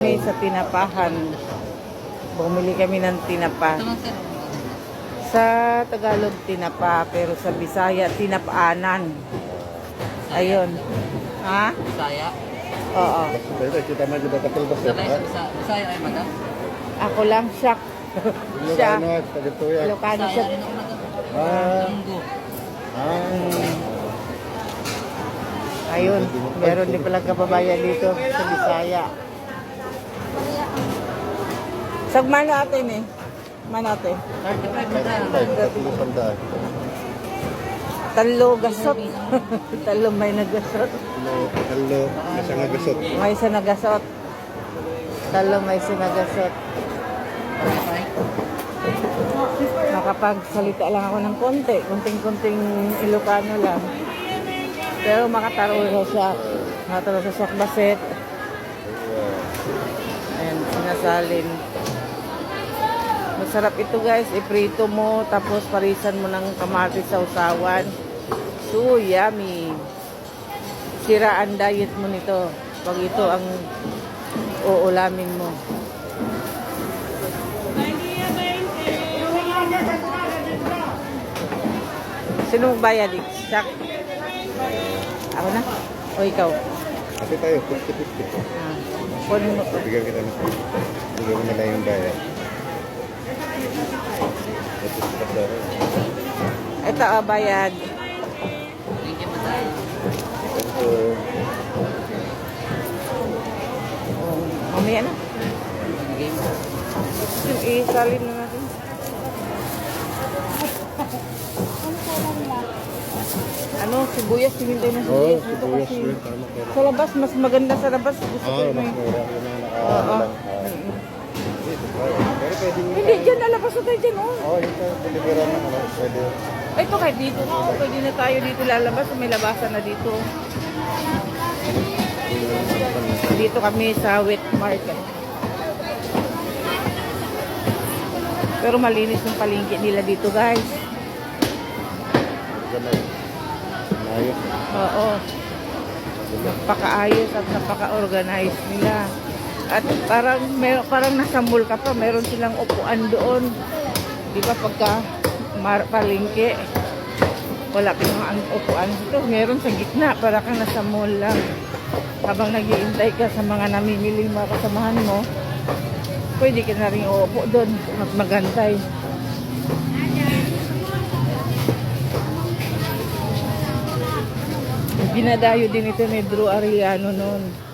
kami sa tinapahan. Bumili kami ng tinapa. Sa Tagalog, tinapa. Pero sa Bisaya, tinapaanan. Ayun. Ha? Bisaya. Oo. Kita man di ba kapil ba siya? Bisaya ay madam. Ako lang siya. Siya. Ilocano siya. Bisaya rin ako madam. Ah. Tunggo. Ayun. Meron din palang kababayan dito sa Bisaya. Sagman natin eh. Manate. 35 madam. Talo gasot. Talo may nagasot. Hello, nasa nagasot. May isa nagasot. Talo may isa nagasot. Nakapagsalita lang ako ng konti. Kunting-kunting Ilocano lang. Pero makataro siya. Makataro sa sakbaset. Ayan, sinasalin. Masarap ito guys. Iprito mo. Tapos parisan mo ng kamatis sa usawan. So yummy. Sira ang diet mo nito. Pag ito ang uulamin mo. Sino magbayad? Sak. Ako na? O ikaw? Kasi tayo, 50-50. Kunin mo. Bigyan kita na. Bigyan mo na lang yung bayad. Ito bayad. Thank you madam. Ito. Mamaya na. Game. Yung isalin na natin. Ano, sibuyas, hinintay na Oo, sibuyas. Dito sibuyas kasi yun. Tama ka. sa labas, mas maganda sa labas. Gusto ko Oo, yun mas eh. mura. Yun ang Oo. lang. Pero pwede nyo Hindi, dyan, nalabas na tayo dyan, oh. Oo, yun tayo. Delivery na naman. Pwede. Ay, ito kahit dito nga, oh. Pwede na tayo dito lalabas. May labasan na dito. Dito kami sa wet market. Pero malinis yung palengke nila dito, guys. Ganun. Ayos. Oo. Napakaayos at napaka-organize nila. At parang nasa mall ka pa, meron silang upuan doon. Di ba pagka palengke, wala pinang upuan dito. Meron sa gitna, para kang nasa mall lang. Habang nag-iintay ka sa mga namimili mga kasamahan mo, pwede ka na rin uupo doon at magantay. Ginadayo din ito ni Drew Arellano noon.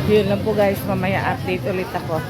Yun lang po guys, mamaya update ulit ako.